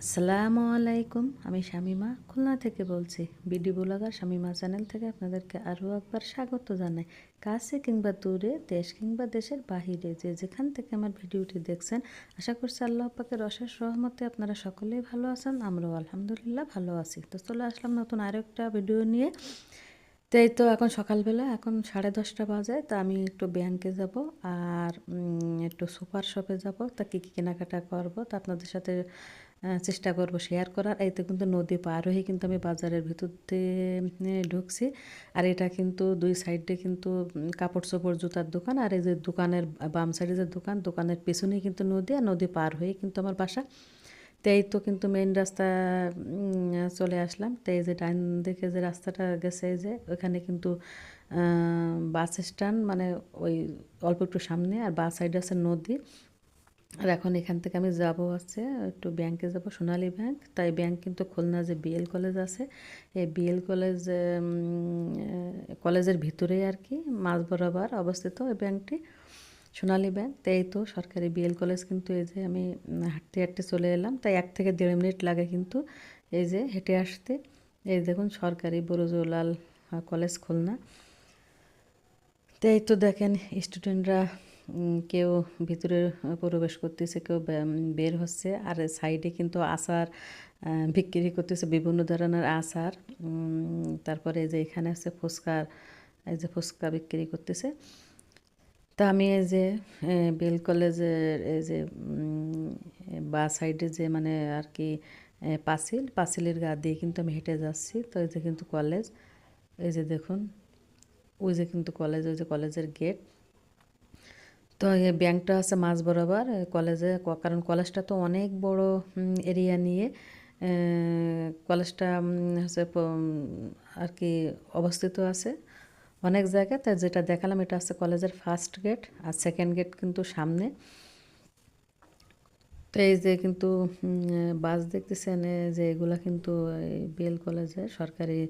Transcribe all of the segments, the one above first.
আসসালামু আলাইকুম। আমি শামিমা খুলনা থেকে বলছি। বিডি ব্লগার শামিমা চ্যানেল থেকে আপনাদেরকে আরও একবার স্বাগত জানাই। কাছে কিংবা দূরে, দেশ কিংবা দেশের বাহিরে যে যেখান থেকে আমার ভিডিওটি দেখছেন, আশা করছি আল্লাহ পাকের অশেষ রহমতে আপনারা সকলেই ভালো আছেন। আমরাও আলহামদুলিল্লাহ ভালো আছি। তো চলে আসলাম নতুন আরও একটা ভিডিও নিয়ে। তো এই তো এখন সকালবেলা, এখন 10:30 বাজে। তা আমি একটু ব্যাংকে যাব আর একটু সুপার শপে যাব। তা কী কী কেনাকাটা করব তা আপনাদের সাথে চেষ্টা করব শেয়ার করার। এই তো কিন্তু নদী পার হয়ে কিন্তু আমি বাজারের ভিতর দিয়ে ঢুকছি। আর এটা কিন্তু দুই সাইডে কিন্তু কাপড় চোপড় জুতার দোকান, আর এই যে দোকানের বাম সাইডে যে দোকান, দোকানের পেছনেই কিন্তু নদী, আর নদী পার হয়ে কিন্তু আমার বাসা। তো এই তো কিন্তু মেইন রাস্তা চলে আসলাম। তো এই যে ডান দিকে যে রাস্তাটা গেছে, এই যে ওখানে কিন্তু বাস স্ট্যান্ড, মানে ওই অল্প একটু সামনে, আর বাস সাইডে আছে নদী। আর এখন এখান থেকে আমি যাব হচ্ছে একটু ব্যাংকে যাব, সোনালী ব্যাংক। তাই ব্যাংক কিন্তু খুলনা যে বিএল কলেজ আছে, এই বিএল কলেজ কলেজের ভিতরেই আর কি, মাঝ বরাবর অবস্থিত এই ব্যাংকটি, সোনালী ব্যাংক। তাই এই তো সরকারি বিএল কলেজ কিন্তু এই যে আমি হাঁটতে হাঁটতে চলে এলাম। তাই 1 থেকে 1.5 মিনিট লাগে কিন্তু এই যে হেঁটে আসতে। এই দেখুন সরকারি বরজলাল কলেজ খুলনা। তো এই তো দেখেন স্টুডেন্টরা কেউ ভিতরে প্রবেশ করতেছে, কেউ বের হচ্ছে। আর সাইডে কিন্তু আচার বিক্রি করতেছে, বিভিন্ন ধরনের আচার। তারপরে এই যে এখানে আছে ফুচকার, এই যে ফুচকা বিক্রি করতেছে। তা আমি এই যে বেল কলেজের এই যে বা সাইডে যে মানে আর কি পাঁচিলের গা দিয়ে কিন্তু আমি হেঁটে যাচ্ছি। তো এই যে কিন্তু কলেজ, এই যে দেখুন ওই যে কিন্তু কলেজ, ওই যে কলেজের গেট। তো এই ব্যাংকটা আছে মাঝ বরাবর কলেজে, কারণ কলেজটা তো অনেক বড় এরিয়া নিয়ে কলেজটা হচ্ছে আর কি অবস্থিত আছে অনেক জায়গায়। তাই যেটা দেখালাম এটা হচ্ছে কলেজের ফার্স্ট গেট, আর সেকেন্ড গেট কিন্তু সামনে। তো এই যে কিন্তু বাস দেখতেছেন, যে এগুলা কিন্তু বিএল কলেজের সরকারি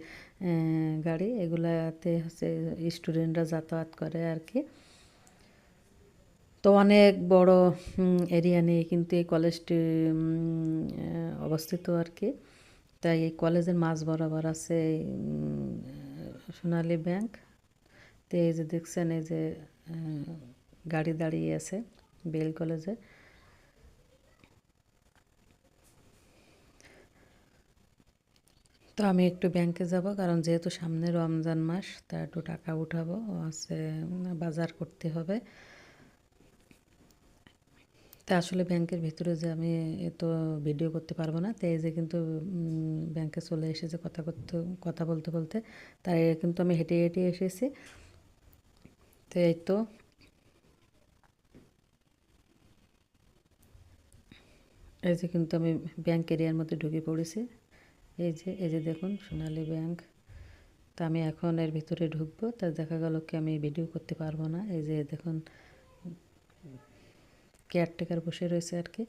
গাড়ি, এগুলাতে হচ্ছে স্টুডেন্টরা যাতায়াত করে আর কি। তো অনেক বড় এরিয়া নিয়ে কিন্তু এই কলেজটি অবস্থিত আর কি। তাই এই কলেজের মাঝ বরাবর আছে সোনালী ব্যাংক। তো এই যে দেখছেন এই যে গাড়ি দাঁড়িয়ে আছে বেল কলেজে। তো আমি একটু ব্যাংকে যাব, কারণ যেহেতু সামনে রমজান মাস, তা একটু টাকা উঠাবো আছে, বাজার করতে হবে। তা আসলে ব্যাংকের ভিতরে যে আমি এত ভিডিও করতে পারবো না। তো এই যে কিন্তু ব্যাংকে চলে এসেছে কথা বলতে বলতে। তাই কিন্তু আমি হেঁটে হেঁটে এসেছি। তো এই তো এই যে কিন্তু আমি ব্যাংক এরিয়ার মধ্যে ঢুকে পড়েছি। এই যে দেখুন সোনালী ব্যাংক। তা আমি এখন এর ভিতরে ঢুকবো। তা দেখা গেল কি আমি ভিডিও করতে পারবো না। এই যে দেখুন কেয়ারটেকার বসে রয়েছে আর কি।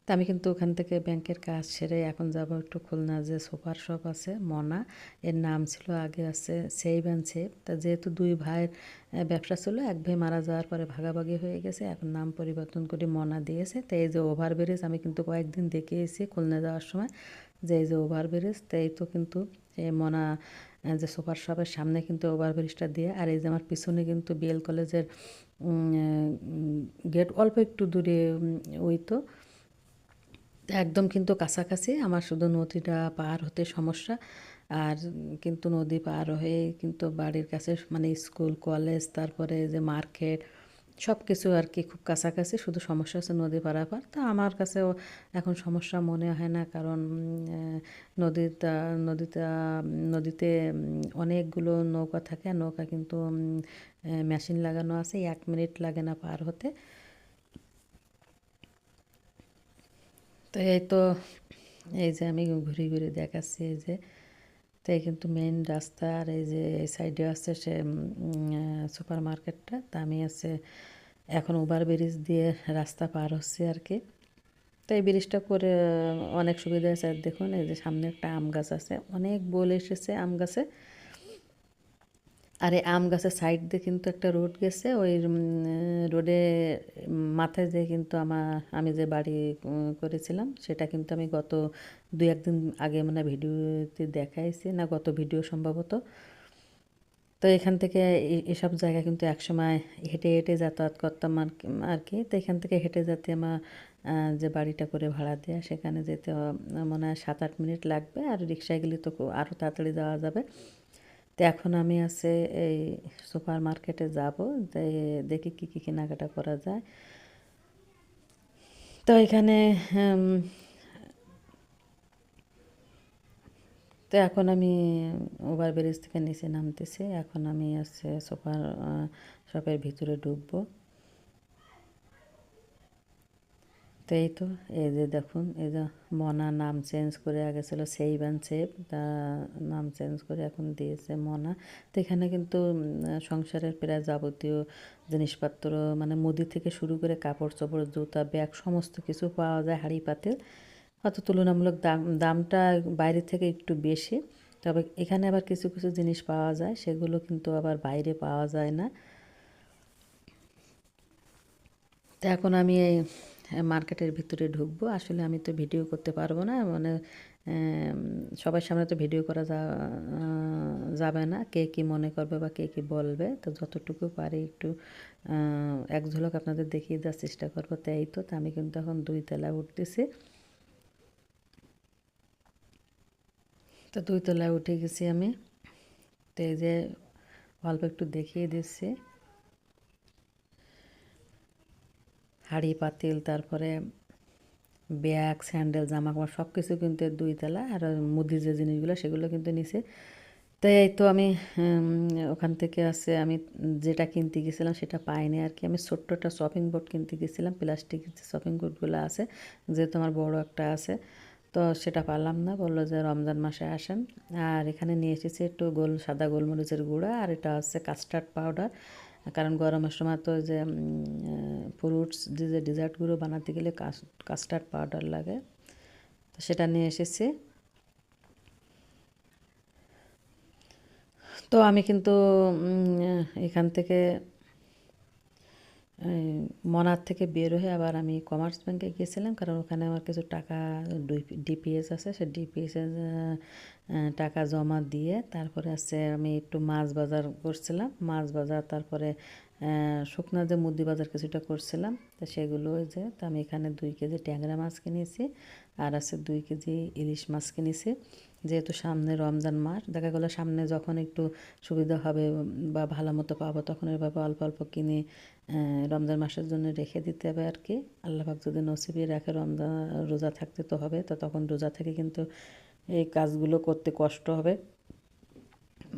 তা আমি কিন্তু ওখান থেকে ব্যাংকের কাজ সেরে এখন যাব একটু খুলনা যে সুপার শপ আছে মনা, এর নাম ছিল আগে আছে সেভ অ্যান্ড সেভ। তা যেহেতু দুই ভাইয়ের ব্যবসা ছিল, এক ভাই মারা যাওয়ার পরে ভাগাভাগি হয়ে গেছে, এখন নাম পরিবর্তন করে মনা দিয়েছে। তো এই যে ওভারব্রিজ আমি কিন্তু কয়েকদিন দেখে এসেছি খুলনা যাওয়ার সময়, যে এই যে ওভারব্রিজ। তো এই তো কিন্তু এই মনা যে সুপার শপের সামনে কিন্তু ওভারব্রিজটা দিয়ে, আর এই যে আমার পিছনে কিন্তু বিএল কলেজের গেট অল্প একটু দূরে। ওই তো একদম কিন্তু কাছাকাছি, আমার শুধু নদীটা পার হতে সমস্যা। আর কিন্তু নদী পার হয়ে কিন্তু বাড়ির কাছে মানে স্কুল কলেজ, তারপরে যে মার্কেট, সব কিছু আর কি খুব কাছাকাছি। শুধু সমস্যা হচ্ছে নদী পারাপার। তা আমার কাছেও এখন সমস্যা মনে হয় না, কারণ নদীটা নদীটা নদীতে অনেকগুলো নৌকা থাকে। নৌকা কিন্তু মেশিন লাগানো আছে, 1 মিনিট লাগে না পার হতে। তো এই তো এই যে আমি ঘুরে ঘুরে দেখাচ্ছি এই যে। তো এই কিন্তু মেইন রাস্তা, আর এই যে এই সাইডে আছে সে সুপার মার্কেটটা। তা আমি আছে এখন ওভার ব্রিজ দিয়ে রাস্তা পার হচ্ছে আর কি। তো এই ব্রিজটা করে অনেক সুবিধা আছে। আর দেখুন এই যে সামনে একটা আম গাছ আছে, অনেক বল এসেছে আম গাছে। আর এই আম গাছের সাইড দিয়ে কিন্তু একটা রোড গেছে, ওই রোডে মাথায় যে কিন্তু আমি যে বাড়ি করেছিলাম সেটা কিন্তু আমি গত 2-1 দিন আগে মানে ভিডিওতে দেখাইছি, না গত ভিডিও সম্ভবত। তো এখান থেকে এসব জায়গা কিন্তু একসময় হেঁটে হেঁটে যাতায়াত করতাম আর কি। তো এখান থেকে হেঁটে যেতে আমার যে বাড়িটা করে ভাড়া দেওয়া, সেখানে যেতে মনে হয় 7-8 মিনিট লাগবে, আর রিক্সায় গেলে তো আরও তাড়াতাড়ি যাওয়া যাবে। তো এখন আমি আছে এই সুপার মার্কেটে যাব, দেখি কী কী কেনাকাটা করা যায়। তো এখানে তো এখন আমি ওভারব্রিজ থেকে নিচে নামতেছি। এখন আমি আছে সুপার শপের ভিতরে ঢুকবো। তো এই তো, এই যে দেখুন, এই যে মনা নাম চেঞ্জ করে, আগে ছিল সেভ অ্যান্ড সেভ, তা নাম চেঞ্জ করে এখন দিয়েছে মনা। তো এখানে কিন্তু সংসারের প্রায় যাবতীয় জিনিসপত্র, মানে মুদি থেকে শুরু করে কাপড় চোপড়, জুতা, ব্যাগ, সমস্ত কিছু পাওয়া যায়। হাঁড়ি পাতিল, হয়তো তুলনামূলক দামটা বাইরে থেকে একটু বেশি, তবে এখানে আবার কিছু কিছু জিনিস পাওয়া যায়, সেগুলো কিন্তু আবার বাইরে পাওয়া যায় না। তো এখন আমি এই মার্কেটের ভিতরে ঢুকবো। আসলে আমি তো ভিডিও করতে পারবো না, মানে সবার সামনে তো ভিডিও করা যাবে না, কে কী মনে করবে বা কে কী বলবে। তো যতটুকু পারি একটু এক ঝলক আপনাদের দেখিয়ে দেওয়ার চেষ্টা করবো। তো এই তো, আমি কিন্তু এখন 2 তলায় উঠতেছি। তো 2 তলায় উঠে গেছি আমি। তো এই যে অল্প একটু দেখিয়ে দিচ্ছি, হাঁড়ি পাতিল, তারপরে ব্যাগ, স্যান্ডেল, জামা কাপড় সব কিছু কিন্তু 2 তলা। আর মুদির যে জিনিসগুলো সেগুলো কিন্তু নিচে। তাই এই তো আমি ওখান থেকে আছে, আমি যেটা কিনতে গেছিলাম সেটা পাইনি আর কি। আমি ছোট্ট একটা শপিং বোর্ড কিনতে গেছিলাম, প্লাস্টিক যে শপিং বোর্ডগুলো আছে, যেহেতু আমার বড় একটা আছে, তো সেটা পারলাম না। বললো যে রমজান মাসে আসেন। আর এখানে নিয়ে এসেছি একটু সাদা গোলমরিচের গুঁড়া, আর এটা হচ্ছে কাস্টার্ড পাউডার। কারণ গরমের সময় তো যে ফ্রুটস যে ডেজার্টগুলো বানাতে গেলে কাস্টার্ড পাউডার লাগে, তো সেটা নিয়ে এসেছি। তো আমি কিন্তু এখান থেকে মনার থেকে বের হয়ে আবার আমি কমার্স ব্যাংকে গিয়েছিলাম, কারণ ওখানে আমার কিছু টাকা ডিপিএস আছে, সে ডিপিএসের টাকা জমা দিয়ে তারপরে আছে আমি একটু মাছ বাজার করছিলাম, মাছ বাজার, তারপরে শুকনা যে মুদি বাজার কিছুটা করছিলাম। তো সেগুলো ওই যে, তো আমি এখানে 2 কেজি ট্যাংরা মাছ কিনেছি, আর আছে 2 কেজি ইলিশ মাছ কিনেছি। যেহেতু সামনে রমজান মাস, দেখা গেলো সামনে যখন একটু সুবিধা হবে বা ভালো মতো পাবো, তখন এভাবে অল্প অল্প কিনে রমজান মাসের জন্য রেখে দিতে হবে আর কি। আল্লাহ পাক যদি নসিবে রাখে, রমজান রোজা থাকতে তো হবে, তো তখন রোজা থেকে কিন্তু এই কাজগুলো করতে কষ্ট হবে,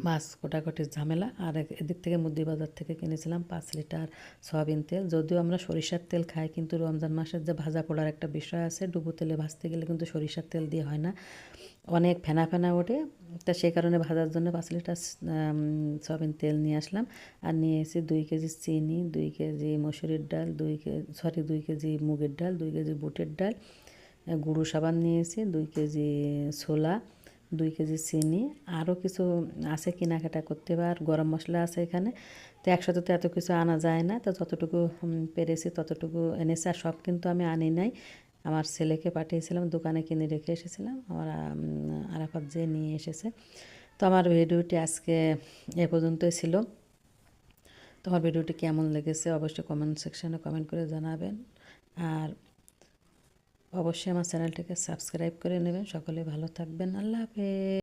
মাছ কোটাকুটির ঝামেলা। আর এদিক থেকে মুদি বাজার থেকে কিনেছিলাম 5 লিটার সয়াবিন তেল। যদিও আমরা সরিষার তেল খাই, কিন্তু রমজান মাসের যে ভাজা পোড়ার একটা বিষয় আছে, ডুবো তেলে ভাজতে গেলে কিন্তু সরিষার তেল দিয়ে হয় না, অনেক ফেনা ফেনা ওঠে। তা সেই কারণে ভাজার জন্য 5 লিটার সয়াবিন তেল নিয়ে আসলাম। আর নিয়ে এসে 2 কেজি চিনি, 2 কেজি মসুরির ডাল, 2 কেজি মুগের ডাল, 2 কেজি বুটের ডাল, গুঁড়ো সাবান নিয়েছি, 2 কেজি ছোলা, 2 কেজি চিনি, আরও কিছু আছে কেনাকাটা করতে হবে, আর গরম মশলা আছে এখানে। তো একসাথে তো এত কিছু আনা যায় না, তো যতটুকু পেরেছি ততটুকু এনেছি। আর সব কিন্তু আমি আনি নাই, আমার ছেলেকে পাঠিয়েছিলাম, দোকানে কিনে রেখে এসেছিলাম, আমার আরাফাত যে নিয়ে এসেছে। তো আমার ভিডিওটি আজকে এ পর্যন্তই ছিল। তোমার ভিডিওটি কেমন লেগেছে অবশ্যই কমেন্ট সেকশানে কমেন্ট করে জানাবেন, আর অবশ্যই আমার চ্যানেলটিকে সাবস্ক্রাইব করে নেবেন। সকলে ভালো থাকবেন, আল্লাহ হাফেজ।